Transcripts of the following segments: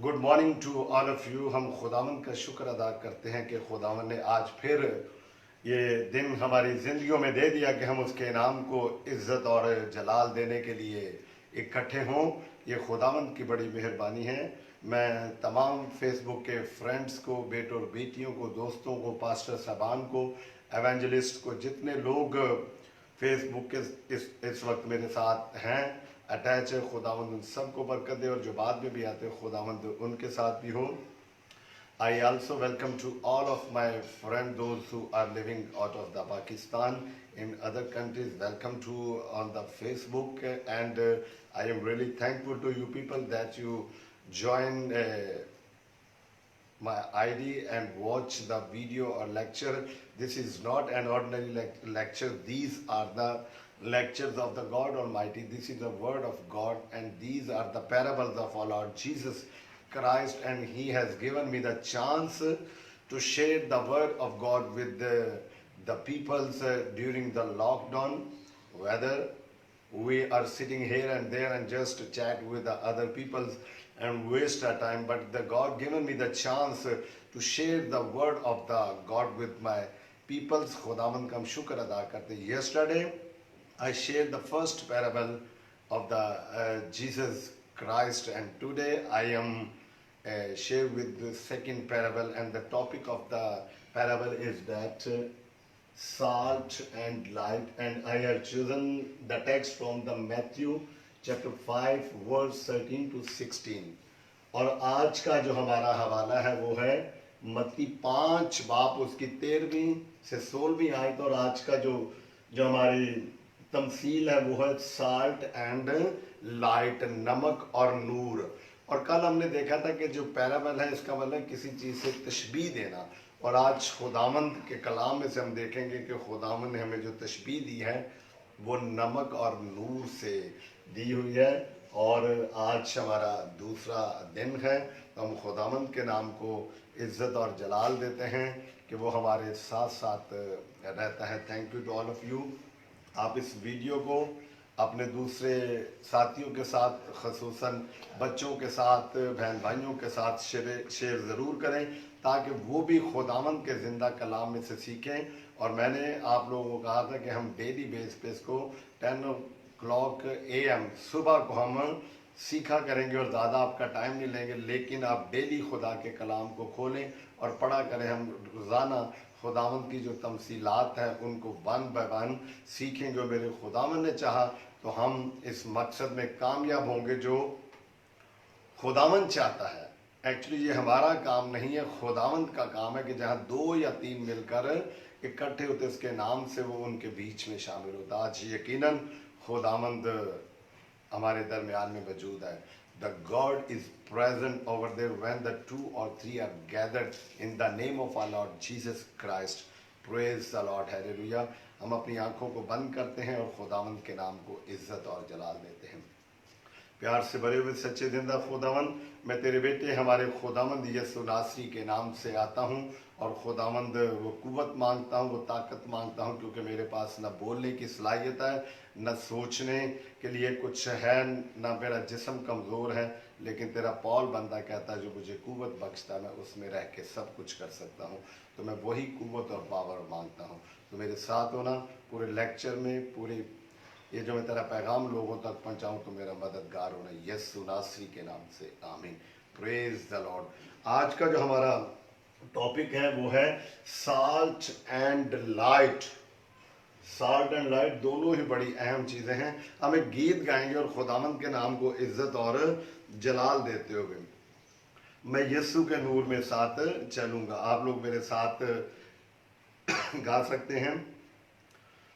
Good morning to all of you. हम खुदावंद का शुक्र अदा करते हैं कि खुदावंद ने आज फिर ये दिन हमारी ज़िंदगियों में दे दिया कि हम उसके नाम को इज़्ज़त और जलाल देने के लिए इकट्ठे हों। ये खुदावंद की बड़ी मेहरबानी है। मैं तमाम फेसबुक के फ्रेंड्स को, बेटों और बेटियों को, दोस्तों को, पास्टर साहबान को, एवेंजलिस्ट को, जितने लोग फेसबुक के इस वक्त मेरे साथ हैं, अटैच है, खुदावंद उन सबको बरकत दे, और जो बाद में भी आते हैं खुदावंद उनके साथ भी हो। I also welcome to all of my friends, those who are living out of the Pakistan in other countries. Welcome to on the Facebook, and I am really thankful to you people that you join my ID and watch the video or lecture. This is not an ordinary lecture. These are the lectures of the God Almighty. This is the word of God, and these are the parables of our Lord Jesus Christ, and He has given me the chance to share the word of God with the peoples during the lockdown, whether we are sitting here and there and just chat with the other peoples and waste our time, but the God given me the chance to share the word of the God with my peoples. खुदावंद का हम शुक्र अदा करते हैं. Yesterday I shared the first parable of the Jesus Christ, and today I am share with the second parable, and the topic of the parable is that salt and light, and I have chosen the text from the Matthew chapter 5 verse 13 to 16. और आज का जो हमारा हवाला है वो है मत्ती 5 बाप उसकी 13वीं से 16वीं आयत, और आज का जो जो हमारी तमसील है वो है साल्ट एंड लाइट, नमक और नूर। और कल हमने देखा था कि जो पैराबल है इसका मतलब किसी चीज़ से तशबीह देना, और आज खुदावंद के कलाम में से हम देखेंगे कि खुदावंद ने हमें जो तशबीह दी है वो नमक और नूर से दी हुई है। और आज हमारा दूसरा दिन है, तो हम खुदावंद के नाम को इज़्ज़त और जलाल देते हैं कि वो हमारे साथ साथ रहता है। Thank you to all of you. आप इस वीडियो को अपने दूसरे साथियों के साथ, ख़ुसूसन बच्चों के साथ, बहन भाइयों के साथ शेयर ज़रूर करें, ताकि वो भी खुदावंद के ज़िंदा कलाम में से सीखें। और मैंने आप लोगों को कहा था कि हम डेली बेस पे इसको 10 AM सुबह को हम सीखा करेंगे, और ज़्यादा आपका टाइम नहीं लेंगे, लेकिन आप डेली खुदा के कलाम को खोलें और पढ़ा करें। हम रोज़ाना खुदावंद की जो तमसीलात हैं उनको वन बाय वन सीखेंगे, और मेरे खुदावंद ने चाहा तो हम इस मकसद में कामयाब होंगे जो खुदावंद चाहता है। एक्चुअली ये हमारा काम नहीं है, खुदावंद का काम है कि जहाँ 2 या 3 मिलकर इकट्ठे होते उसके नाम से वो उनके बीच में शामिल होता। आज यकीनन खुदावंद हमारे दरमियान में मौजूद है। The God is present over there when the 2 or 3 are gathered in the name of our Lord Jesus Christ. Praise the Lord, hallelujah. हम अपनी आंखों को बंद करते हैं और खुदावंद के नाम को इज्जत और जलाल देते हैं। प्यार से भरे हुए सच्चे जिंदा खुदावंद, मैं तेरे बेटे हमारे खुदावंद यीशु नासरी के नाम से आता हूँ, और खुदावंद वो कुव्वत मांगता हूँ, वो ताकत मांगता हूँ, क्योंकि मेरे पास न बोलने की सलाहियत है, न सोचने के लिए कुछ है, न मेरा जिस्म कमज़ोर है, लेकिन तेरा पौल बंदा कहता है जो मुझे कुव्वत बख्शता है, मैं उसमें रह के सब कुछ कर सकता हूँ। तो मैं वही कुव्वत और पावर मांगता हूँ। तो मेरे साथ होना पूरे लेक्चर में, पूरे ये जो मैं तेरा पैगाम लोगों तक पहुंचाऊं, तो मेरा मददगार होना यीशु नासरी के नाम से, आमीन। Praise the Lord. आज का जो हमारा टॉपिक है वो है salt and light. Salt and light दोनों ही बड़ी अहम चीज़ें हैं। हम एक गीत गाएंगे और खुदावंद के नाम को इज्जत और जलाल देते हुए मैं यीशु के नूर में साथ चलूंगा। आप लोग मेरे साथ गा सकते हैं।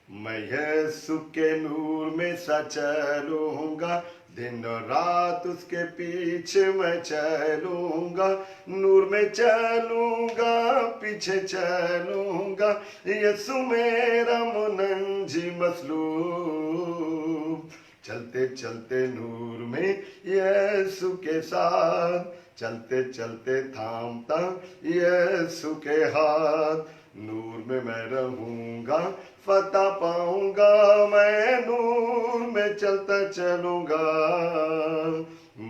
मैं यीशु के नूर में सा चलूंगा, दिन रात उसके पीछे मैं चलूंगा, नूर में चलूंगा, पीछे चलूंगा, यीशु मेरा मुनंजी मसलूब। चलते चलते नूर में यीशु के साथ, चलते चलते थामता यीशु के हाथ, नूर में मैं रहूंगा, फतह पाऊंगा, मैं नूर में चलता चलूंगा।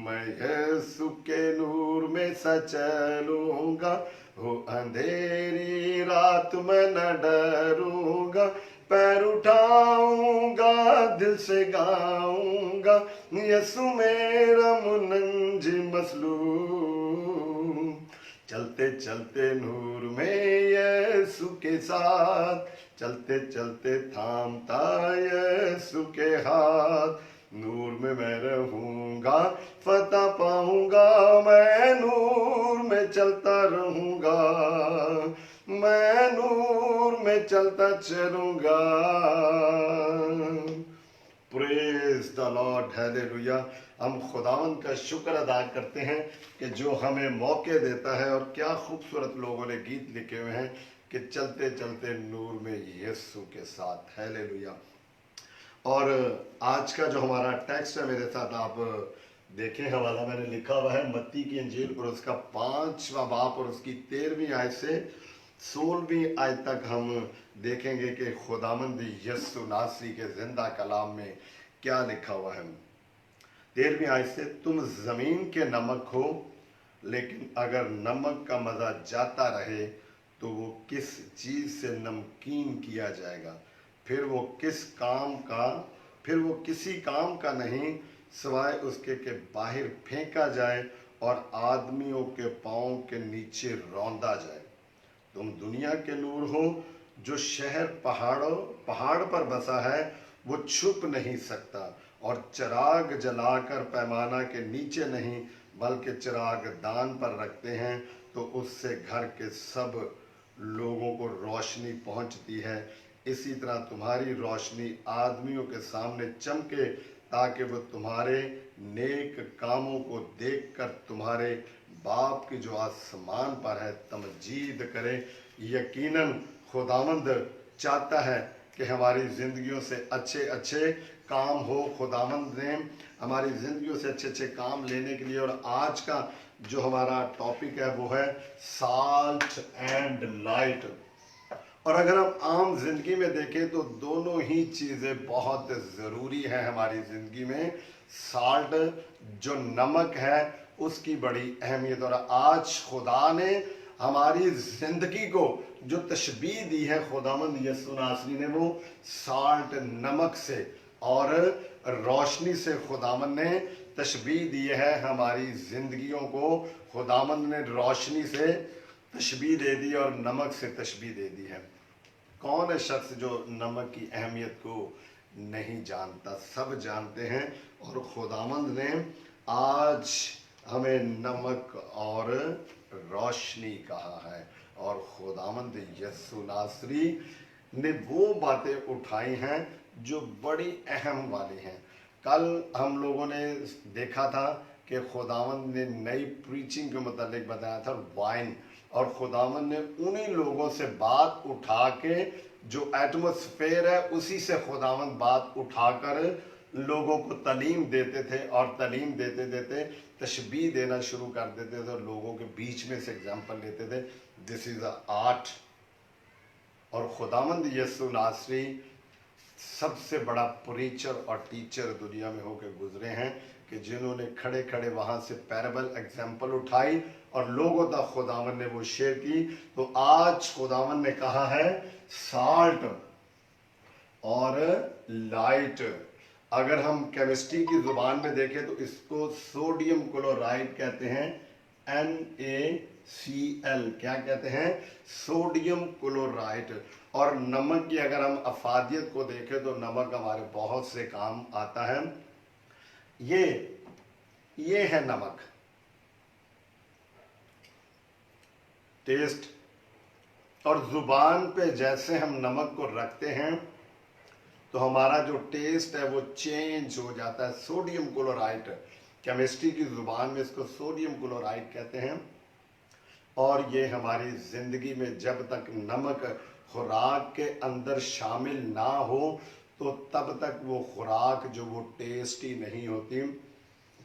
मैं यीशु के नूर ऐसा चलूंगा, हो अंधेरी रात में न डरूंगा, पैर उठाऊंगा दिल से गाऊंगा, यसु मेरा मुनंजी मसलूम। चलते चलते नूर में यीशु के साथ, चलते चलते थामता यीशु के हाथ, नूर में मैं रहूंगा फतह पाऊंगा, मैं नूर में चलता रहूंगा, मैं नूर में चलता चलूंगा। Praise the Lord, hallelujah. हम खुदावंद का शुक्र अदा करते हैं कि जो हमें मौके देता है, और क्या खूबसूरत लोगों ने गीत लिखे हुए हैं कि चलते चलते नूर में यीशु के साथ, हालेलुया। और आज का जो हमारा टेक्स्ट है मेरे साथ आप देखें, हवाला मैंने लिखा हुआ है मत्ती की इंजील और उसका 5वां बाब और उसकी 13वीं आयत से 16वीं आयत तक हम देखेंगे कि खुदावंद यीशु नासरी के जिंदा कलाम में क्या लिखा हुआ है। 13वीं आयत से, तुम जमीन के नमक हो, लेकिन अगर नमक का मजा जाता रहे तो वो किस चीज से नमकीन किया जाएगा, फिर वो किसी काम का नहीं सिवाय उसके के बाहर फेंका जाए और आदमियों के पांव के नीचे रौंदा जाए। तुम दुनिया के नूर हो। जो शहर पहाड़ पर बसा है वो छुप नहीं सकता, और चिराग जलाकर पैमाना के नीचे नहीं बल्कि चिराग दान पर रखते हैं, तो उससे घर के सब लोगों को रोशनी पहुंचती है। इसी तरह तुम्हारी रोशनी आदमियों के सामने चमके, ताकि वो तुम्हारे नेक कामों को देखकर तुम्हारे बाप की जो आसमान पर है तमजीद करे। यकीनन खुदावंद चाहता है कि हमारी ज़िंदगियों से अच्छे अच्छे काम हो। खुदावंद ने हमारी ज़िंदगियों से अच्छे अच्छे काम लेने के लिए, और आज का जो हमारा टॉपिक है वो है साल्ट एंड लाइट। और अगर हम आम जिंदगी में देखें तो दोनों ही चीज़ें बहुत ज़रूरी है हमारी ज़िंदगी में। साल्ट जो नमक है उसकी बड़ी अहमियत, और आज खुदा ने हमारी ज़िंदगी को जो तशबीह दी है खुदावंद यीशु नासरी ने, वो साल्ट नमक से और रोशनी से खुदावंद ने तशबीह दी है हमारी ज़िंदगियों को। खुदावंद ने रोशनी से तशबीह दे दी और नमक से तशबीह दे दी है। कौन है शख्स जो नमक की अहमियत को नहीं जानता? सब जानते हैं। और खुदावंद ने आज हमें नमक और रोशनी कहा है, और खुदावंद यीशु नासरी ने वो बातें उठाई हैं जो बड़ी अहम वाली हैं। कल हम लोगों ने देखा था कि खुदावंद ने नई प्रीचिंग के मतलब बताया था वाइन, और खुदावंद ने उन्हीं लोगों से बात उठा के जो एटमॉस्फेयर है उसी से खुदावंद बात उठाकर लोगों को तालीम देते थे, और तालीम देते देते तशबीह देना शुरू कर देते थे और लोगों के बीच में से एग्जाम्पल लेते थे। This is a art. और खुदावंद यीशु नासरी सबसे बड़ा प्रीचर और टीचर दुनिया में होकर गुजरे हैं कि जिन्होंने खड़े खड़े वहां से पैराबल एग्जाम्पल उठाई और लोगों तक खुदावंद ने वो शेयर की। तो आज खुदावंद ने कहा है साल्ट और लाइट। अगर हम केमिस्ट्री की जुबान में देखें तो इसको सोडियम क्लोराइड कहते हैं, NaCl। क्या कहते हैं? Sodium chloride. और नमक की अगर हम अफादियत को देखें तो नमक हमारे बहुत से काम आता है। ये है नमक, टेस्ट। और जुबान पे जैसे हम नमक को रखते हैं तो हमारा जो टेस्ट है वो चेंज हो जाता है। सोडियम क्लोराइड, केमिस्ट्री की जुबान में इसको सोडियम क्लोराइड कहते हैं। और ये हमारी जिंदगी में जब तक नमक खुराक के अंदर शामिल ना हो तो तब तक वो खुराक जो वो टेस्टी नहीं होती।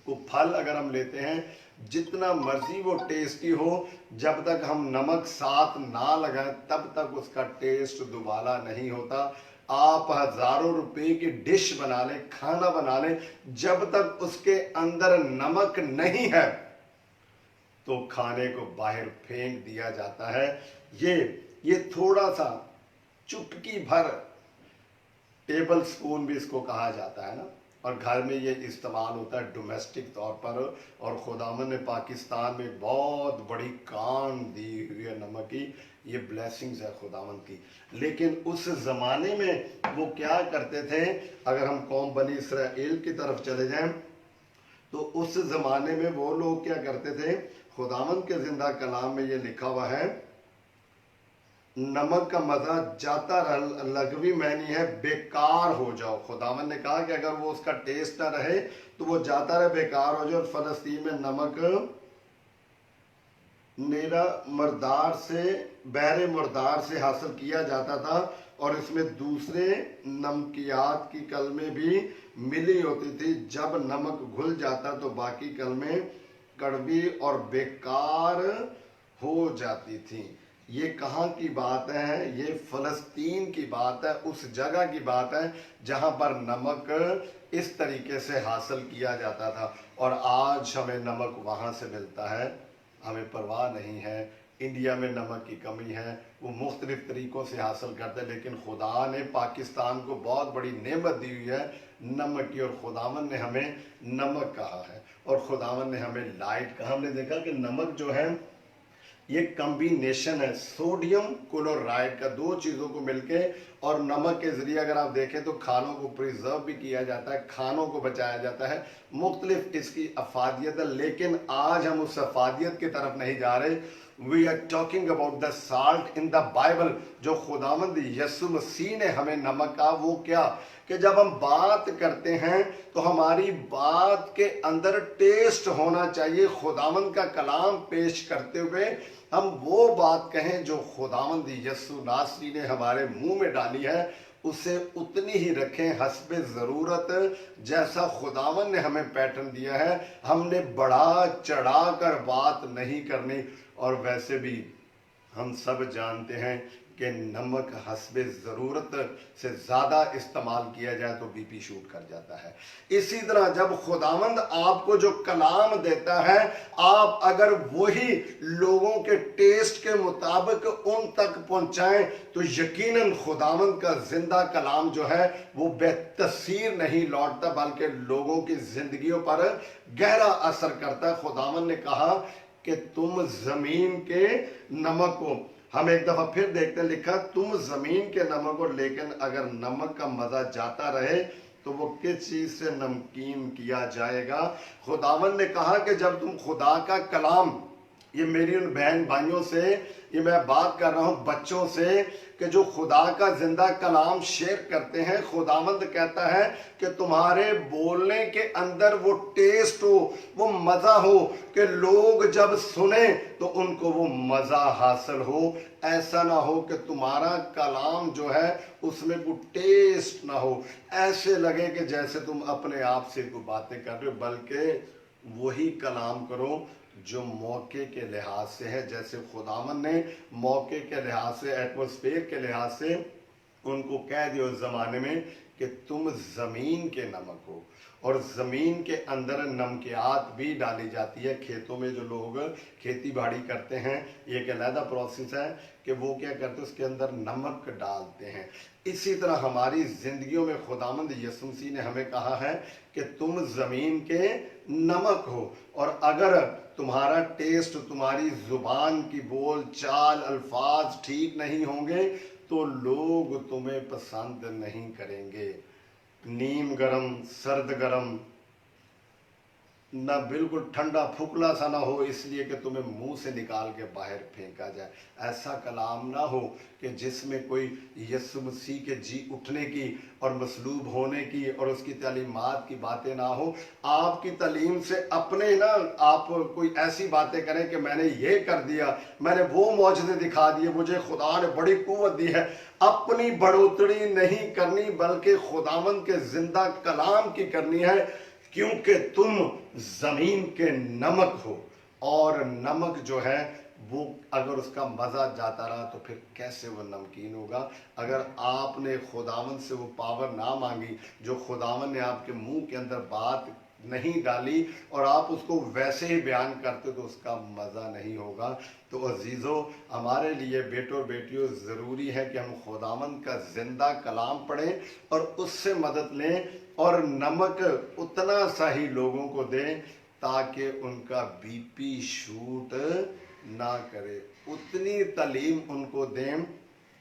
वो फल अगर हम लेते हैं जितना मर्जी वो टेस्टी हो, जब तक हम नमक साथ ना लगाएं तब तक उसका टेस्ट दोबारा नहीं होता। आप हजारों रुपए की डिश बना लें, खाना बना लें, जब तक उसके अंदर नमक नहीं है तो खाने को बाहर फेंक दिया जाता है। ये थोड़ा सा, चुटकी भर, टेबल स्पून भी इसको कहा जाता है ना, और घर में ये इस्तेमाल होता है डोमेस्टिक तौर पर। और खुदावन ने पाकिस्तान में बहुत बड़ी कान दी हुई है नमक की, ये ब्लेसिंग्स है खुदावन की। लेकिन उस ज़माने में वो क्या करते थे, अगर हम कौम बनी इसराइल की तरफ चले जाएं तो उस ज़माने में वो लोग क्या करते थे, खुदावन के जिंदा कलाम में ये लिखा हुआ है, नमक का मजा जाता लघवी मैनी है, बेकार हो जाओ। खुदावन ने कहा कि अगर वो उसका टेस्ट ना रहे तो वो जाता रहे, बेकार हो जाए। और फलस्तीन में नमक नेरा मरदार से, बहरे मुर्दार से हासिल किया जाता था, और इसमें दूसरे नमकियात की कलमें भी मिली होती थी। जब नमक घुल जाता तो बाकी कलमें कड़वी और बेकार हो जाती थी। ये कहाँ की बात है, ये फलस्तीन की बात है, उस जगह की बात है जहाँ पर नमक इस तरीके से हासिल किया जाता था। और आज हमें नमक वहाँ से मिलता है, हमें परवाह नहीं है। इंडिया में नमक की कमी है, वो मुख्तलिफ तरीक़ों से हासिल करते हैं, लेकिन खुदा ने पाकिस्तान को बहुत बड़ी नेमत दी हुई है नमक की। और खुदावन ने हमें नमक कहा है, और खुदावन ने हमें लाइट कहा। हमने देखा कि नमक जो है ये कम्बिनेशन है सोडियम क्लोराइड का, दो चीज़ों को मिलके। और नमक के ज़रिए अगर आप देखें तो खानों को प्रिजर्व भी किया जाता है, खानों को बचाया जाता है, मुख्तलिफ इसकी अफादियत है। लेकिन आज हम उस अफादियत की तरफ नहीं जा रहे। We are talking about the salt in the Bible, जो खुदावंद यीशु मसीह ने हमें नमक का, वो क्या कि जब हम बात करते हैं तो हमारी बात के अंदर टेस्ट होना चाहिए। खुदावंद का कलाम पेश करते हुए हम वो बात कहें जो खुदावंद यीशु नासरी ने हमारे मुंह में डाली है, उसे उतनी ही रखें हस्बे ज़रूरत, जैसा खुदावन ने हमें पैटर्न दिया है। हमने बढ़ा चढ़ा कर बात नहीं करनी। और वैसे भी हम सब जानते हैं कि नमक हस्बे ज़रूरत से ज़्यादा इस्तेमाल किया जाए तो बीपी शूट कर जाता है। इसी तरह जब खुदावंद आपको जो कलाम देता है, आप अगर वही लोगों के टेस्ट के मुताबिक उन तक पहुंचाएं तो यकीनन खुदावंद का जिंदा कलाम जो है वो बेतसीर नहीं लौटता, बल्कि लोगों की जिंदगियों पर गहरा असर करता है। खुदावंद ने कहा कि तुम जमीन के नमक हो। हम एक दफा फिर देखते हैं, लिखा तुम जमीन के नमक हो, लेकिन अगर नमक का मजा जाता रहे तो वो किस चीज से नमकीन किया जाएगा। खुदावन ने कहा कि जब तुम खुदा का कलाम, ये मेरी उन बहन भाइयों से ये मैं बात कर रहा हूं, बच्चों से, कि जो खुदा का जिंदा कलाम शेयर करते हैं, खुदावंद कहता है कि तुम्हारे बोलने के अंदर वो टेस्ट हो, वो मजा हो, कि लोग जब सुने तो उनको वो मजा हासिल हो। ऐसा ना हो कि तुम्हारा कलाम जो है उसमें वो टेस्ट ना हो, ऐसे लगे कि जैसे तुम अपने आप से कोई बातें कर रहे हो, बल्कि वही कलाम करो जो मौके के लिहाज से है। जैसे खुदावन ने मौके के लिहाज से, एटमॉस्फेयर के लिहाज से उनको कह दिया उस जमाने में कि तुम जमीन के नमक हो। और जमीन के अंदर नमकियात भी डाली जाती है। खेतों में जो लोग खेती बाड़ी करते हैं, ये एक अलहदा प्रोसेस है कि वो क्या करते हैं, उसके अंदर नमक डालते हैं। इसी तरह हमारी जिंदगियों में खुदावंद यीशु मसीह ने हमें कहा है कि तुम जमीन के नमक हो। और अगर तुम्हारा टेस्ट, तुम्हारी जुबान की बोल चाल, अल्फाज ठीक नहीं होंगे तो लोग तुम्हें पसंद नहीं करेंगे। नीम गरम, सर्द गरम, ना बिल्कुल ठंडा फुकला सा ना हो इसलिए कि तुम्हें मुंह से निकाल के बाहर फेंका जाए। ऐसा कलाम ना हो कि जिसमें कोई यीशु मसीह के जी उठने की और मसलूब होने की और उसकी तालीमात की बातें ना हो। आपकी तालीम से अपने ना आप कोई ऐसी बातें करें कि मैंने ये कर दिया, मैंने वो मौजज़े दिखा दिए, मुझे खुदा ने बड़ी कुव्वत दी है। अपनी बढ़ोतरी नहीं करनी, बल्कि खुदावंद के जिंदा कलाम की करनी है, क्योंकि तुम जमीन के नमक हो। और नमक जो है वो अगर उसका मज़ा जाता रहा तो फिर कैसे वो नमकीन होगा। अगर आपने खुदावन से वो पावर ना मांगी जो खुदावन ने आपके मुंह के अंदर बात नहीं डाली और आप उसको वैसे ही बयान करते तो उसका मज़ा नहीं होगा। तो अजीज़ों, हमारे लिए बेटों और बेटियों ज़रूरी है कि हम खुदावंद का ज़िंदा कलाम पढ़ें और उससे मदद लें और नमक उतना सा ही लोगों को दें ताकि उनका बीपी शूट ना करे। उतनी तालीम उनको दें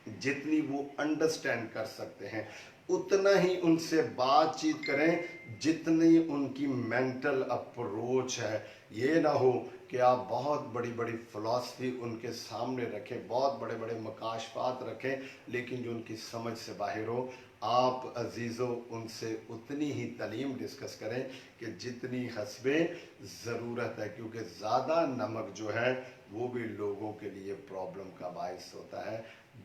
जितनी वो अंडरस्टैंड कर सकते हैं, उतना ही उनसे बातचीत करें जितनी उनकी मेंटल अप्रोच है। ये ना हो कि आप बहुत बड़ी बड़ी फिलॉसफी उनके सामने रखें, बहुत बड़े बड़े मकाशफात रखें, लेकिन जो उनकी समझ से बाहर हो। आप अजीज़ों उनसे उतनी ही तालीम डिस्कस करें कि जितनी हस्बे ज़रूरत है, क्योंकि ज़्यादा नमक जो है वो भी लोगों के लिए प्रॉब्लम का बायस होता है।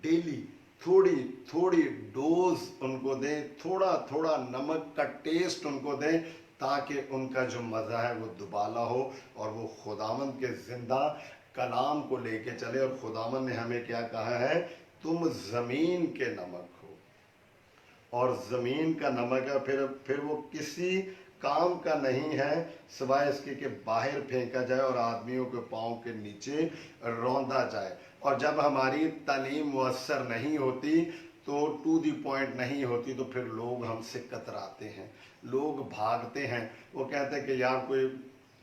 डेली थोड़ी थोड़ी डोज उनको दें, थोड़ा थोड़ा नमक का टेस्ट उनको दें ताकि उनका जो मज़ा है वो दुबाला हो और वो खुदावंद के ज़िंदा कलाम को लेके चले। और खुदावंद ने हमें क्या कहा है, तुम ज़मीन के नमक हो, और ज़मीन का नमक है फिर वो किसी काम का नहीं है सिवाय इसके कि बाहर फेंका जाए और आदमियों के पाँव के नीचे रौंदा जाए। और जब हमारी तालीम मुअस्सर नहीं होती, तो टू दी पॉइंट नहीं होती, तो फिर लोग हमसे कतराते हैं, लोग भागते हैं। वो कहते हैं कि यार कोई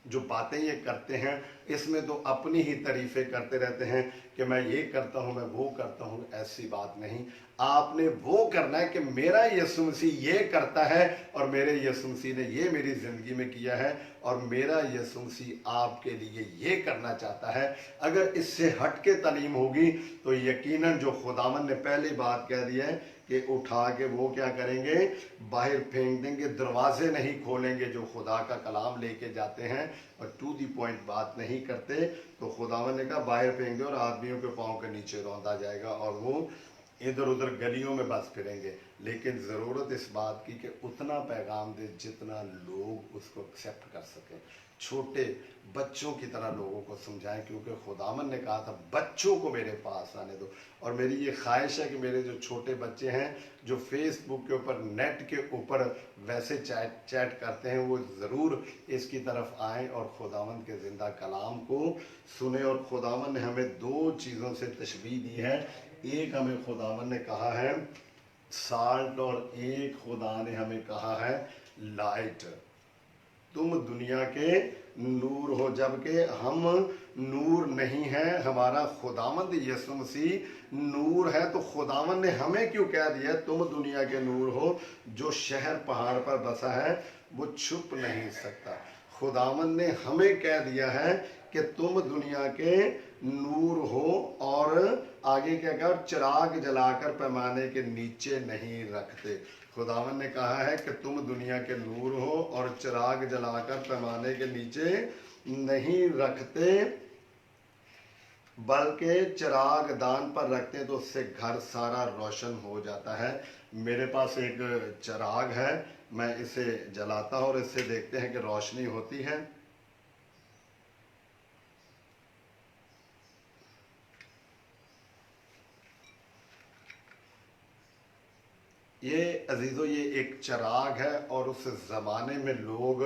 जो बातें ये करते हैं इसमें तो अपनी ही तारीफ़ें करते रहते हैं कि मैं ये करता हूँ, मैं वो करता हूँ। ऐसी बात नहीं, आपने वो करना है कि मेरा यीशु मसीह ये करता है और मेरे यीशु मसीह ने ये मेरी ज़िंदगी में किया है और मेरा यीशु मसीह आपके लिए ये करना चाहता है। अगर इससे हट के तालीम होगी तो यकीनन जो खुदावन ने पहली बात कह दी है कि उठा के वो क्या करेंगे, बाहर फेंक देंगे, दरवाजे नहीं खोलेंगे जो खुदा का कलाम लेके जाते हैं और टू दी पॉइंट बात नहीं करते। तो खुदावन ने कहा बाहर फेंक दे और आदमियों के पाँव के नीचे रौंदा जाएगा और वो इधर उधर गलियों में बस फिरेंगे। लेकिन ज़रूरत इस बात की कि उतना पैगाम दे जितना लोग उसको एक्सेप्ट कर सकें। छोटे बच्चों की तरह लोगों को समझाएं, क्योंकि खुदावन ने कहा था बच्चों को मेरे पास आने दो। और मेरी ये ख्वाहिश है कि मेरे जो छोटे बच्चे हैं जो फेसबुक के ऊपर, नेट के ऊपर वैसे चैट करते हैं, वो ज़रूर इसकी तरफ आएँ और खुदावन के ज़िंदा कलाम को सुने। और खुदावन ने हमें दो चीज़ों से तशबीह दी है। एक हमें खुदावन ने कहा है साल्ट और एक खुदा ने हमें कहा है लाइट। तुम दुनिया के नूर हो, जबकि हम नूर नहीं हैं, हमारा खुदावंद यीशु मसीह नूर है। तो खुदावंद ने हमें क्यों कह दिया तुम दुनिया के नूर हो? जो शहर पहाड़ पर बसा है वो छुप नहीं सकता। खुदावंद ने हमें कह दिया है कि तुम दुनिया के नूर हो, और आगे क्या कहा, चिराग जलाकर पैमाने के नीचे नहीं रखते। खुदावन ने कहा है कि तुम दुनिया के नूर हो और चिराग जलाकर पैमाने के नीचे नहीं रखते, बल्कि चिराग दान पर रखते तो उससे घर सारा रोशन हो जाता है। मेरे पास एक चिराग है, मैं इसे जलाता हूँ और इससे देखते हैं कि रोशनी होती है। ये अजीज़ों ये एक चिराग है, और उस ज़माने में लोग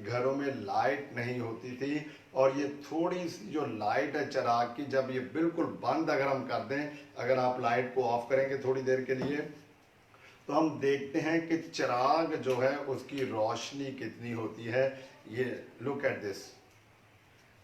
घरों में लाइट नहीं होती थी, और ये थोड़ी सी जो लाइट है चिराग की, जब ये बिल्कुल बंद अगर हम कर दें, अगर आप लाइट को ऑफ करेंगे थोड़ी देर के लिए, तो हम देखते हैं कि चिराग जो है उसकी रोशनी कितनी होती है। ये लुक एट दिस,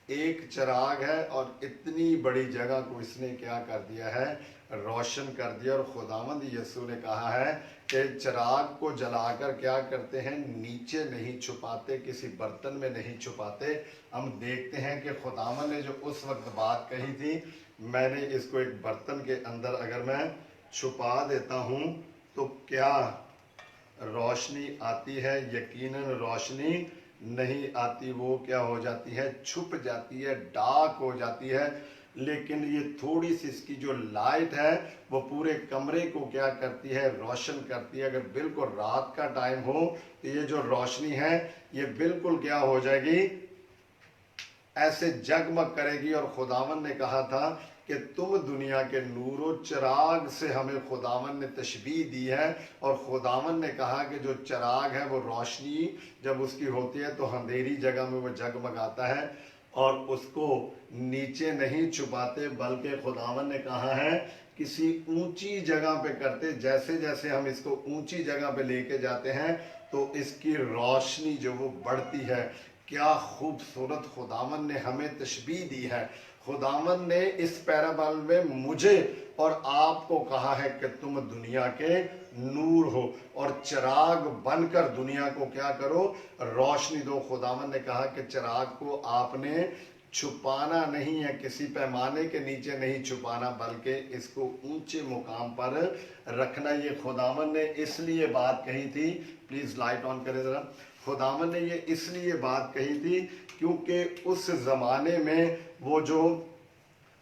एक चिराग है और इतनी बड़ी जगह को इसने क्या कर दिया है, रोशन कर दिया। और खुदावंद यीशु ने कहा है कि चिराग को जलाकर क्या करते हैं, नीचे नहीं छुपाते, किसी बर्तन में नहीं छुपाते। हम देखते हैं कि खुदावंद ने जो उस वक्त बात कही थी, मैंने इसको एक बर्तन के अंदर अगर मैं छुपा देता हूँ तो क्या रोशनी आती है? यकीनन रोशनी नहीं आती, वो क्या हो जाती है, छुप जाती है, डार्क हो जाती है। लेकिन ये थोड़ी सी इसकी जो लाइट है वो पूरे कमरे को क्या करती है, रोशन करती है। अगर बिल्कुल रात का टाइम हो तो ये जो रोशनी है ये बिल्कुल क्या हो जाएगी, ऐसे जगमग करेगी। और खुदावन ने कहा था कि तुम दुनिया के नूरो चिराग से हमें खुदावन ने तशबीह दी है। और खुदावन ने कहा कि जो चिराग है वो रोशनी जब उसकी होती है तो अंधेरी जगह में वो जगमगाता है और उसको नीचे नहीं छुपाते, बल्कि खुदावन ने कहा है किसी ऊंची जगह पे करते। जैसे जैसे हम इसको ऊंची जगह पे लेके जाते हैं तो इसकी रोशनी जो वो बढ़ती है। क्या खूबसूरत खुदावन ने हमें तशबीह दी है। खुदावन ने इस पैराबल में मुझे और आपको कहा है कि तुम दुनिया के नूर हो और चिराग बनकर दुनिया को क्या करो, रोशनी दो। खुदावन ने कहा कि चिराग को आपने छुपाना नहीं है, किसी पैमाने के नीचे नहीं छुपाना, बल्कि इसको ऊंचे मुकाम पर रखना। ये खुदावन ने इसलिए बात कही थी, प्लीज लाइट ऑन करें जरा। खुदावन ने ये इसलिए बात कही थी क्योंकि उस जमाने में वो जो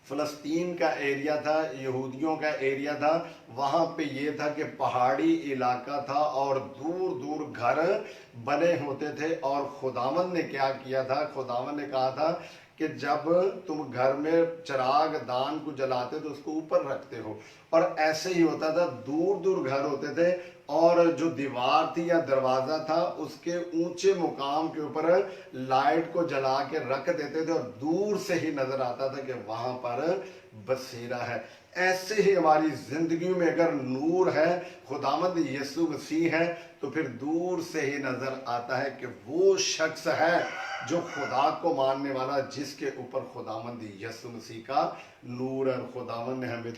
फ़लस्तीन का एरिया था, यहूदियों का एरिया था, वहाँ पे ये था कि पहाड़ी इलाका था और दूर दूर घर बने होते थे। और खुदावन ने क्या किया था, खुदावन ने कहा था कि जब तुम घर में चिराग दान को जलाते तो उसको ऊपर रखते हो। और ऐसे ही होता था, दूर दूर घर होते थे और जो दीवार थी या दरवाज़ा था उसके ऊंचे मुकाम के ऊपर लाइट को जला के रख देते थे और दूर से ही नजर आता था कि वहां पर बसेरा है। ऐसे ही हमारी जिंदगी में अगर नूर है, खुदावंद यीशु मसीह है, तो फिर दूर से ही नजर आता है कि वो शख्स है जो खुदा को मानने वाला, जिसके ऊपर खुदावंद यीशु मसीह का नूर है। खुदावंद ने हमें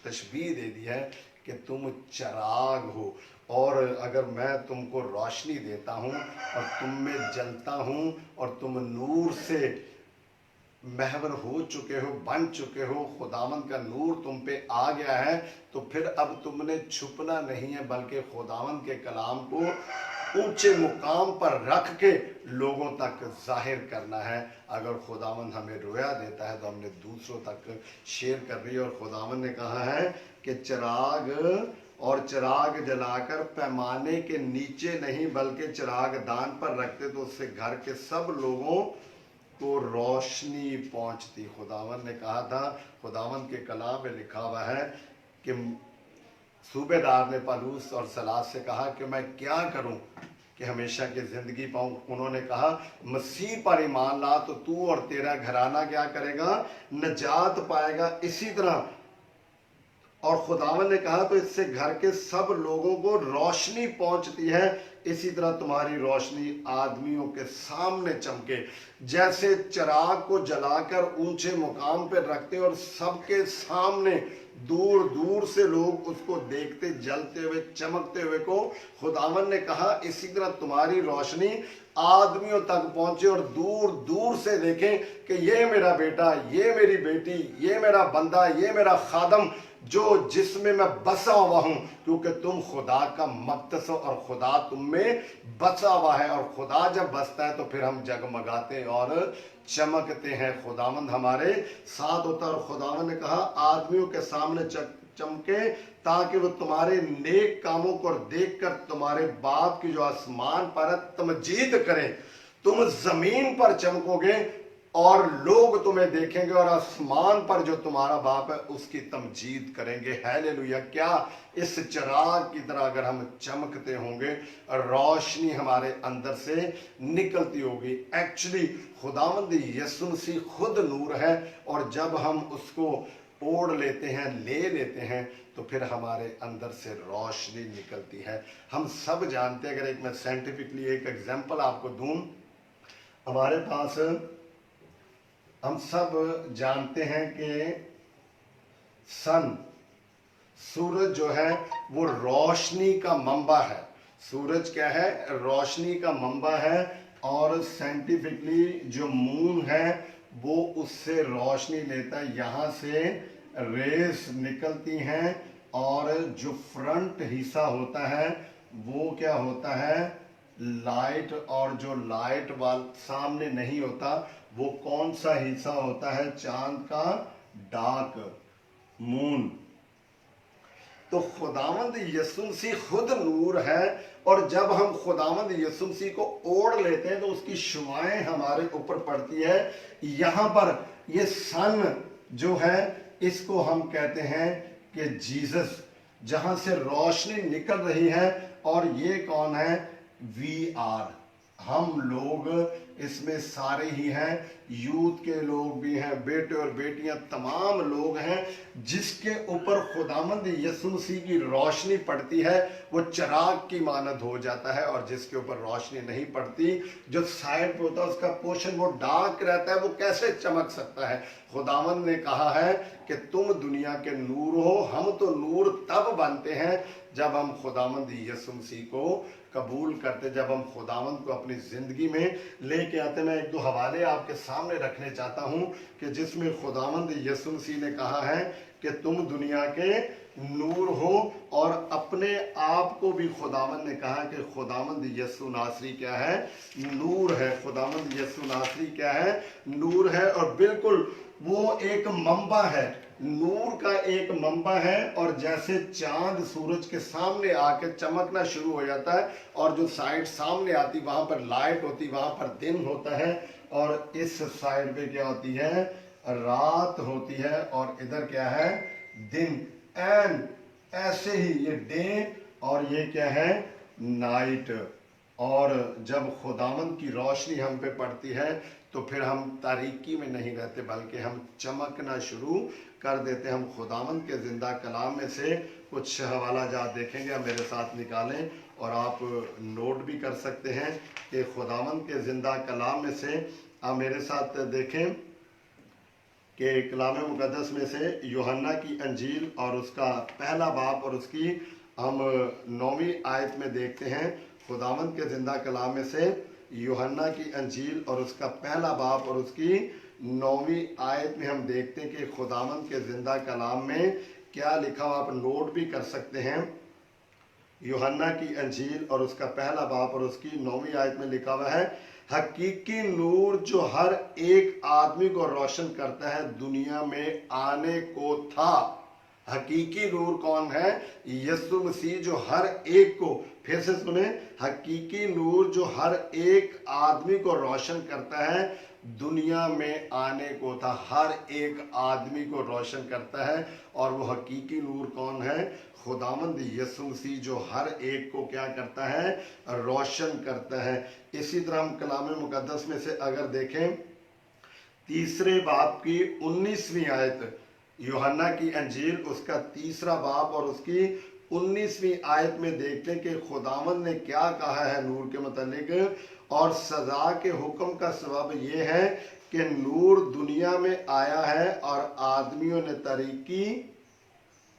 तशबीह दे दी है कि तुम चिराग हो और अगर मैं तुमको रोशनी देता हूँ और तुम में जलता हूँ और तुम नूर से महवर हो चुके हो, बन चुके हो, खुदावंद का नूर तुम पे आ गया है, तो फिर अब तुमने छुपना नहीं है, बल्कि खुदावंद के कलाम को ऊंचे मुकाम पर रख के लोगों तक जाहिर करना है। अगर खुदावंद हमें रोया देता है तो हमने दूसरों तक शेयर कर रही है। और खुदावंद ने कहा है कि चिराग जलाकर पैमाने के नीचे नहीं बल्कि चिराग दान पर रखते तो उससे घर के सब लोगों को रोशनी पहुंचती। खुदावंद ने कहा था, खुदावंद के कलाम में लिखा हुआ है कि सूबेदार ने पौलुस और सलास से कहा कि मैं क्या करूं कि हमेशा की जिंदगी पाऊं। उन्होंने कहा मसीह पर ईमान ला तो तू और तेरा घराना क्या करेगा, नजात पाएगा। इसी तरह और खुदावंद ने कहा तो इससे घर के सब लोगों को रोशनी पहुंचती है। इसी तरह तुम्हारी रोशनी आदमियों के सामने चमके। जैसे चिराग को जलाकर ऊंचे मुकाम पर रखते और सबके सामने दूर दूर से लोग उसको देखते, जलते हुए, चमकते हुए को, खुदावंद ने कहा इसी तरह तुम्हारी रोशनी आदमियों तक पहुंचे और दूर दूर से देखें कि ये मेरा बेटा, ये मेरी बेटी, ये मेरा बंदा, ये मेरा खादम जो जिसमें मैं बसा हुआ हूं, क्योंकि तुम खुदा का मक़दस हो और खुदा तुम में बसा हुआ है। और खुदा जब बसता है तो फिर हम जगमगाते और चमकते हैं। खुदावंद हमारे साथ होता है। और खुदावंद ने कहा आदमियों के सामने चमके ताकि वो तुम्हारे नेक कामों को देखकर तुम्हारे बाप की जो आसमान पर तमजीद करें। तुम जमीन पर चमकोगे और लोग तुम्हें देखेंगे और आसमान पर जो तुम्हारा बाप है उसकी तमजीद करेंगे। हालेलुया। क्या इस चिराग की तरह अगर हम चमकते होंगे, रोशनी हमारे अंदर से निकलती होगी। एक्चुअली खुदावंद यीशु मसीह खुद नूर है और जब हम उसको ओढ़ लेते हैं, ले लेते हैं, तो फिर हमारे अंदर से रोशनी निकलती है। हम सब जानते हैं, अगर एक मैं साइंटिफिकली एक एग्जांपल आपको दूं, हमारे पास हम सब जानते हैं कि सूरज जो है वो रोशनी का मंबा है। सूरज क्या है, रोशनी का मंबा है। और साइंटिफिकली जो मून है वो उससे रोशनी लेता है। यहाँ से रेस निकलती हैं और जो फ्रंट हिस्सा होता है वो क्या होता है, लाइट। और जो लाइट वाल सामने नहीं होता वो कौन सा हिस्सा होता है, चांद का डार्क मून। तो खुदावंद यीशु मसीह खुद नूर है और जब हम खुदावंद यीशु मसीह को ओढ़ लेते हैं तो उसकी शुआएं हमारे ऊपर पड़ती है। यहाँ पर ये सन जो है इसको हम कहते हैं कि जीसस, जहां से रोशनी निकल रही है। और ये कौन है? वी आर, हम लोग इसमें सारे ही हैं, यूथ के लोग भी हैं, बेटे और बेटियां, तमाम लोग हैं जिसके ऊपर खुदामंद यीशु मसीह की रोशनी पड़ती है वो चिराग की मानद हो जाता है। और जिसके ऊपर रोशनी नहीं पड़ती, जो साइड पे होता है उसका पोर्शन वो डार्क रहता है, वो कैसे चमक सकता है? खुदावंद ने कहा है कि तुम दुनिया के नूर हो। हम तो नूर तब बनते हैं जब हम खुदावंद यीशु मसीह को कबूल करते, जब हम खुदावंद को अपनी जिंदगी में लेके आते। मैं एक दो हवाले आपके सामने रखने चाहता हूं कि जिसमें खुदावंद यीशु मसीह ने कहा है कि तुम दुनिया के नूर हो, और अपने आप को भी खुदावंद ने कहा कि खुदावंद यीशु नासरी क्या है? नूर है। खुदावंद यीशु नासरी क्या है? नूर है। और बिल्कुल वो एक मंबा है, नूर का एक मंबा है। और जैसे चांद सूरज के सामने आके चमकना शुरू हो जाता है और जो साइड सामने आती वहां पर लाइट होती, वहां पर दिन होता है, और इस साइड पे क्या होती है? रात होती है, और इधर क्या है? दिन। एंड ऐसे ही ये डे और ये क्या है? नाइट। और जब खुदावंद की रोशनी हम पे पड़ती है तो फिर हम तारीकी में नहीं रहते, बल्कि हम चमकना शुरू कर देते हैं। हम खुदावंद के जिंदा कलाम में से कुछ हवाला जात देखेंगे, आप मेरे साथ निकालें और आप नोट भी कर सकते हैं कि खुदावंद के जिंदा कलाम में से आप मेरे साथ देखें कि कलाम मुकद्दस में से यूहन्ना की अंजील और उसका पहला बाब और उसकी हम 9वीं आयत में देखते हैं। खुदावंद के जिंदा कलाम में से यूहन्ना की अंजील और उसका पहला बाब और उसकी 9वीं आयत में हम देखते हैं कि खुदावंद के जिंदा कलाम में क्या लिखा हुआ, आप नोट भी कर सकते हैं। यूहन्ना की अंजील और उसका पहला बाब और उसकी 9वीं आयत में लिखा हुआ है, हकीकी नूर जो हर एक आदमी को रोशन करता है दुनिया में आने को था। हकीकी नूर कौन है? यीशु मसीह, जो हर एक को, फिर से सुने, हकीकी नूर जो हर एक आदमी को रोशन करता है दुनिया में आने को था। हर एक आदमी को रोशन करता है। और वो हकीकी नूर कौन है? खुदावंद यीशु मसीह, जो हर एक को क्या करता है? रोशन करता है। इसी तरह हम कलाम मुकद्दस में से अगर देखें तीसरे बाब की 19वीं आयत, यूहन्ना की अंजील उसका तीसरा बाब और उसकी 19वीं आयत में देखते हैं कि खुदावंद ने क्या कहा है नूर के मुतालिक। और सजा के हुक्म का सबब यह है कि नूर दुनिया में आया है और आदमियों ने तरीकी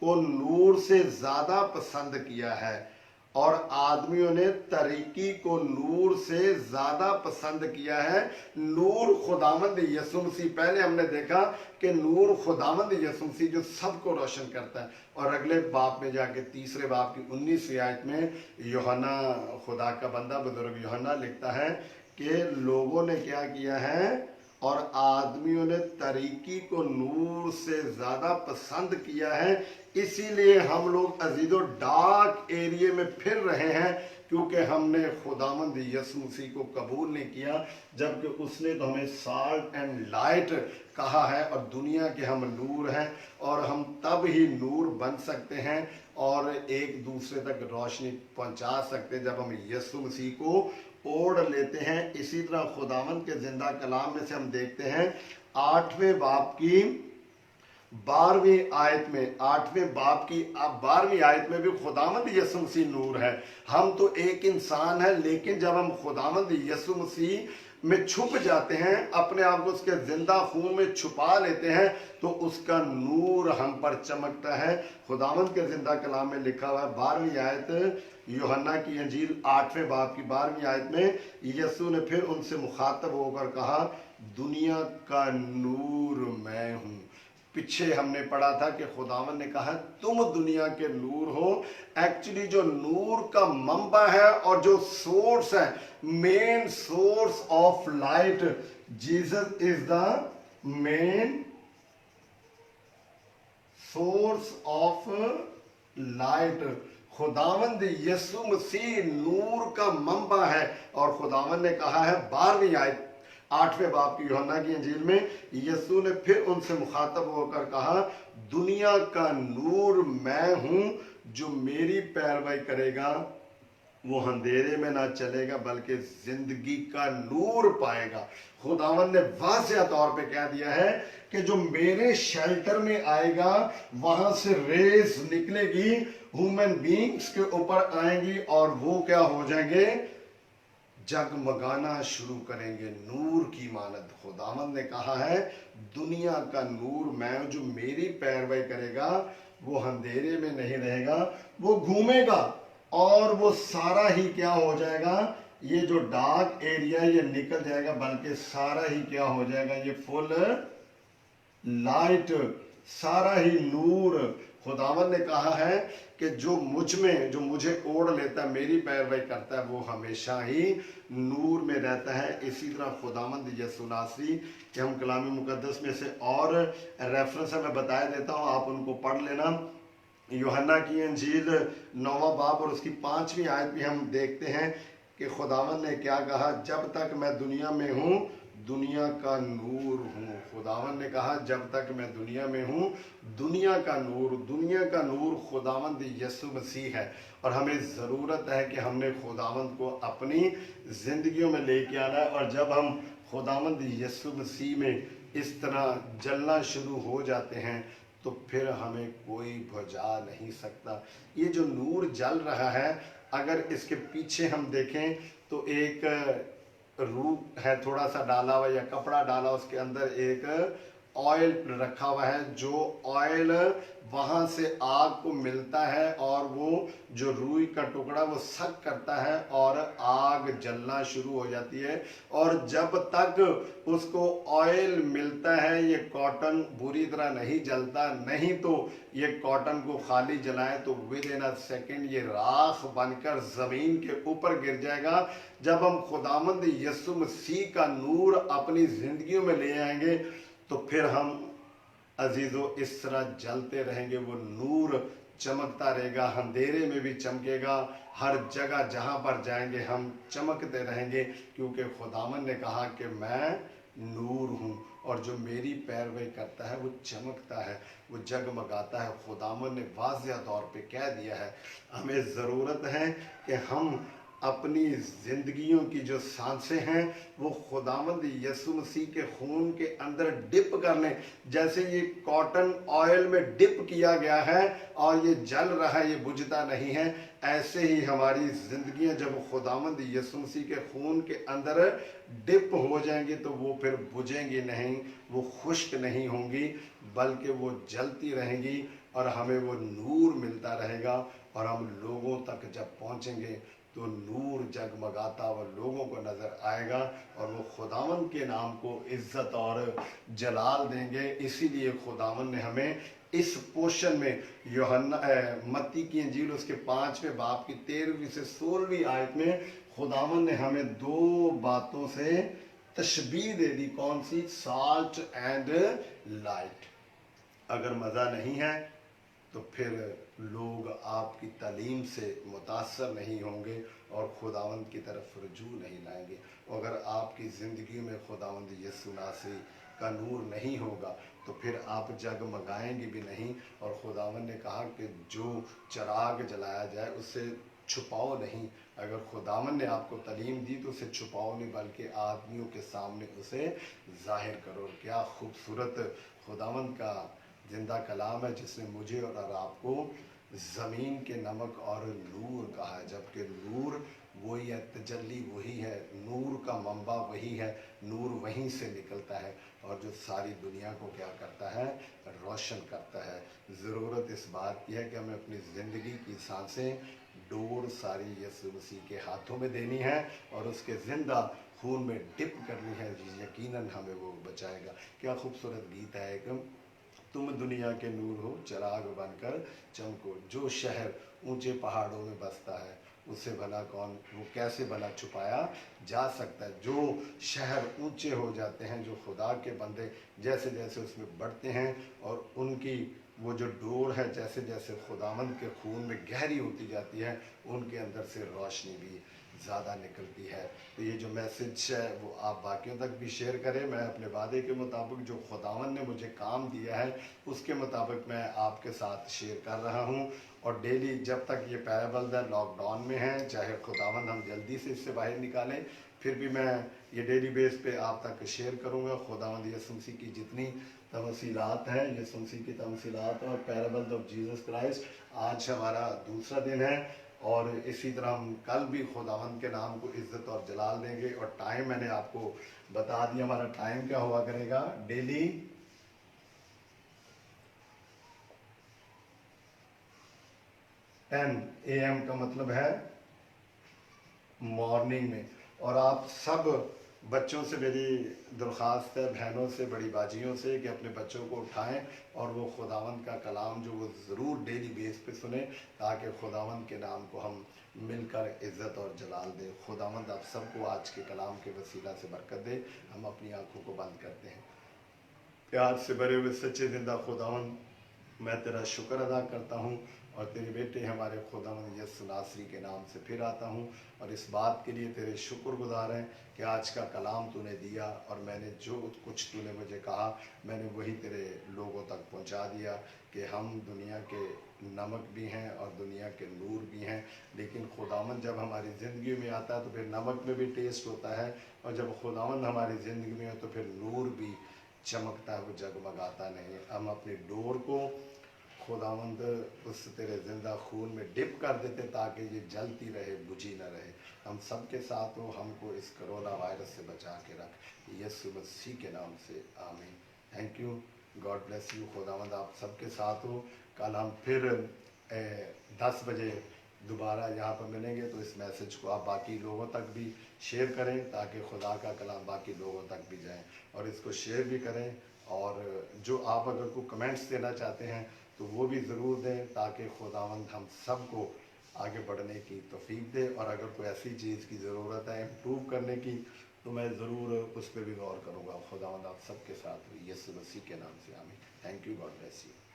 को नूर से ज्यादा पसंद किया है। और आदमियों ने तरीकी को नूर से ज्यादा पसंद किया है। नूर खुदावंद यीशु मसीह, पहले हमने देखा कि नूर खुदावंद यीशु मसीह जो सबको रोशन करता है। और अगले बाप में जाके तीसरे बाप की 19वीं आयत में यूहन्ना, खुदा का बंदा बुजुर्ग यूहन्ना लिखता है कि लोगों ने क्या किया है? और आदमियों ने तरीकी को नूर से ज्यादा पसंद किया है। इसीलिए हम लोग अजीजो डार्क एरिया में फिर रहे हैं, क्योंकि हमने खुदावंद यीशु मसीह को कबूल नहीं किया, जबकि उसने तो हमें साल्ट एंड लाइट कहा है और दुनिया के हम नूर हैं। और हम तब ही नूर बन सकते हैं और एक दूसरे तक रोशनी पहुंचा सकते हैं जब हम यीशु मसीह को ओढ़ लेते हैं। इसी तरह खुदावंद के जिंदा कलाम में से हम देखते हैं 8वें बाब की 12वीं आयत में, 8वें बाब की 12वीं आयत में भी खुदावंद यीशु मसीह नूर है। हम तो एक इंसान है, लेकिन जब हम खुदावंद यीशु मसीह में छुप जाते हैं, अपने आप को उसके जिंदा खून में छुपा लेते हैं, तो उसका नूर हम पर चमकता है। खुदावंद के जिंदा कलाम में लिखा हुआ है 12वीं आयत यूहन्ना की अंजील 8वें बाब की 12वीं आयत में, यीशु ने फिर उनसे मुखातब होकर कहा, दुनिया का नूर मैं हूं। पीछे हमने पढ़ा था कि खुदावन ने कहा तुम दुनिया के नूर हो। एक्चुअली जो नूर का मंबा है और जो सोर्स है, main source of light, Jesus is the main source of light. खुदावंद यीशु मसीह नूर का मंबा है। और खुदावंद ने कहा है 12वीं आयत 8वें बाब की यूहन्ना की इंजील में यीशु ने फिर उनसे मुखातब होकर कहा, दुनिया का नूर मैं हूं, जो मेरी पैरवी करेगा वो अंधेरे में ना चलेगा बल्कि जिंदगी का नूर पाएगा। खुदावन ने वाज़ेह तौर पे कह दिया है कि जो मेरे शेल्टर में आएगा वहां से रेस निकलेगी, ह्यूमन बींग्स के ऊपर आएंगी और वो क्या हो जाएंगे, जगमगाना शुरू करेंगे नूर की मानद। खुदावन ने कहा है दुनिया का नूर मैं, जो मेरी पैरवी करेगा वो अंधेरे में नहीं रहेगा, वो घूमेगा और वो सारा ही क्या हो जाएगा, ये जो डार्क एरिया ये निकल जाएगा, बल्कि सारा ही क्या हो जाएगा, ये फुल लाइट, सारा ही नूर। खुदावन ने कहा है कि जो मुझ में, जो मुझे ओढ़ लेता है, मेरी पैरवी करता है, वो हमेशा ही नूर में रहता है। इसी तरह खुदावंद यीशु नासरी कि हम कलाम मुकद्दस में से और रेफरेंस मैं बताया देता हूँ, आप उनको पढ़ लेना। यूहन्ना की इंजील 9वां बाब और उसकी 5वीं आयत में हम देखते हैं कि खुदावन ने क्या कहा, जब तक मैं दुनिया में हूँ दुनिया का नूर हूँ। खुदावन ने कहा जब तक मैं दुनिया में हूँ दुनिया का नूर, दुनिया का नूर खुदावंद यीशु मसीह है। और हमें ज़रूरत है कि हमने खुदावंद को अपनी ज़िंदगियों में लेके आना है। और जब हम खुदावंद यीशु मसीह में इस तरह जलना शुरू हो जाते हैं तो फिर हमें कोई बुझा नहीं सकता। ये जो नूर जल रहा है, अगर इसके पीछे हम देखें तो एक रूप है थोड़ा सा डाला हुआ या कपड़ा डाला, उसके अंदर एक ऑयल रखा हुआ है, जो ऑयल वहां से आग को मिलता है और वो जो रुई का टुकड़ा वो सक करता है और आग जलना शुरू हो जाती है। और जब तक उसको ऑयल मिलता है ये कॉटन बुरी तरह नहीं जलता, नहीं तो ये कॉटन को खाली जलाएं तो विद इन अ सेकेंड ये राख बनकर जमीन के ऊपर गिर जाएगा। जब हम खुदावंद यीशु मसीह का नूर अपनी जिंदगियों में ले आएंगे तो फिर हम अजीजों इस तरह जलते रहेंगे, वो नूर चमकता रहेगा, अंधेरे में भी चमकेगा, हर जगह जहां पर जाएंगे हम चमकते रहेंगे, क्योंकि खुदावन ने कहा कि मैं नूर हूं और जो मेरी पैरवी करता है वो चमकता है, वो जगमगाता है। खुदावन ने वाज़ेह तौर पे कह दिया है। हमें ज़रूरत है कि हम अपनी ज़िंदगियों की जो सांसें हैं वो खुदावंद यीशु मसीह के खून के अंदर डिप कर लें। जैसे ये कॉटन ऑयल में डिप किया गया है और ये जल रहा है, ये बुझता नहीं है, ऐसे ही हमारी ज़िंदगियां जब खुदावंद यीशु मसीह के खून के अंदर डिप हो जाएंगी तो वो फिर बुझेंगी नहीं, वो खुश्क नहीं होंगी, बल्कि वो जलती रहेंगी और हमें वो नूर मिलता रहेगा। और हम लोगों तक जब पहुंचेंगे तो नूर जगमगाता हुआ लोगों को नजर आएगा और वो खुदावन के नाम को इज्जत और जलाल देंगे। इसीलिए खुदावन ने हमें इस पोर्शन में यूहन्ना मत्ती की इंजील उसके 5वें बाब की 13वीं से 16वीं आयत में खुदावन ने हमें दो बातों से तशबीह दे दी। कौन सी? Salt and light. अगर मज़ा नहीं है तो फिर लोग आपकी तालीम से मुतासर नहीं होंगे और खुदावंद की तरफ रुजू नहीं लाएंगे। अगर आपकी ज़िंदगी में खुदावंद यीशु नासरी का नूर नहीं होगा तो फिर आप जगमगाएंगे भी नहीं। और खुदावंद ने कहा कि जो चिराग जलाया जाए उसे छुपाओ नहीं। अगर खुदावंद ने आपको तालीम दी तो उसे छुपाओ नहीं, बल्कि आदमियों के सामने उसे जाहिर करो। क्या खूबसूरत खुदावंद का जिंदा कलाम है जिसने मुझे और आपको ज़मीन के नमक और नूर कहा है। जबकि नूर वही है, तजल्ली वही है, नूर का मंबा वही है, नूर वहीं से निकलता है और जो सारी दुनिया को क्या करता है? रोशन करता है। ज़रूरत इस बात की है कि हमें अपनी ज़िंदगी की सांसें डोर सारी यीशु मसीह के हाथों में देनी है और उसके ज़िंदा खून में डिप करनी है। यकीनन हमें वो बचाएगा। क्या खूबसूरत गीत है एक, तुम दुनिया के नूर हो चिराग बनकर चमको। जो शहर ऊंचे पहाड़ों में बसता है उससे भला कौन, वो कैसे भला छुपाया जा सकता है। जो शहर ऊंचे हो जाते हैं, जो खुदा के बंदे जैसे जैसे उसमें बढ़ते हैं और उनकी वो जो डोर है जैसे जैसे खुदावंद के खून में गहरी होती जाती है, उनके अंदर से रोशनी भी ज़्यादा निकलती है। तो ये जो मैसेज है वो आप बाकियों तक भी शेयर करें। मैं अपने वादे के मुताबिक जो खुदावन ने मुझे काम दिया है उसके मुताबिक मैं आपके साथ शेयर कर रहा हूँ। और डेली जब तक ये पैराबल है लॉकडाउन में है, चाहे खुदावन हम जल्दी से इससे बाहर निकालें, फिर भी मैं ये डेली बेस पे आप तक शेयर करूँगा। खुदावंद यीशु मसीह की जितनी तमसीलात हैं, यीशु मसीह की तमसीलात और पैराबल ऑफ जीसस क्राइस्ट, आज हमारा दूसरा दिन है। और इसी तरह हम कल भी खुदावंद के नाम को इज्जत और जलाल देंगे। और टाइम मैंने आपको बता दिया, हमारा टाइम क्या हुआ करेगा। डेली 10 AM का मतलब है मॉर्निंग में। और आप सब बच्चों से मेरी दरख्वास्त है, बहनों से, बड़ी बाजियों से, कि अपने बच्चों को उठाएं और वो खुदावंद का कलाम जो वो ज़रूर डेली बेस पे सुने, ताकि खुदावंद के नाम को हम मिलकर इज़्ज़त और जलाल दें। खुदावंद आप सबको आज के कलाम के वसीला से बरकत दे। हम अपनी आंखों को बंद करते हैं। प्यार से भरे हुए सच्चे जिंदा खुदावंद, मैं तेरा शुक्र अदा करता हूँ और तेरे बेटे हमारे खुदावंद यीशु नासरी के नाम से फिर आता हूँ। और इस बात के लिए तेरे शुक्रगुजार हैं कि आज का कलाम तूने दिया और मैंने जो कुछ तूने मुझे कहा मैंने वही तेरे लोगों तक पहुँचा दिया, कि हम दुनिया के नमक भी हैं और दुनिया के नूर भी हैं। लेकिन खुदावंद जब हमारी ज़िंदगी में आता है तो फिर नमक में भी टेस्ट होता है, और जब खुदावंद हमारी ज़िंदगी में हो तो फिर नूर भी चमकता है, वो जगमगाता नहीं। हम अपनी डोर को खुदावंद उस तेरे जिंदा खून में डिप कर देते ताकि ये जलती रहे, बुझी न रहे। हम सब के साथ हो, हमको इस कोरोना वायरस से बचा के रख, यीशु मसीह के नाम से आमीन। Thank you, God bless you. खुदावंद आप सबके साथ हो। कल हम फिर 10 बजे दोबारा यहाँ पर मिलेंगे। तो इस मैसेज को आप बाकी लोगों तक भी शेयर करें ताकि खुदा का कलाम बाकी लोगों तक भी जाए, और इसको शेयर भी करें। और जो आप अगर कोई कमेंट्स देना चाहते हैं तो वो भी ज़रूर दें, ताकि खुदावंद हम सबको आगे बढ़ने की तौफीक दे। और अगर कोई ऐसी चीज़ की ज़रूरत है इम्प्रूव करने की तो मैं ज़रूर उस पर भी गौर करूँगा। खुदावंद आप सबके साथ हुई, यीशु मसीह के नाम से आमीन। Thank you, God bless you.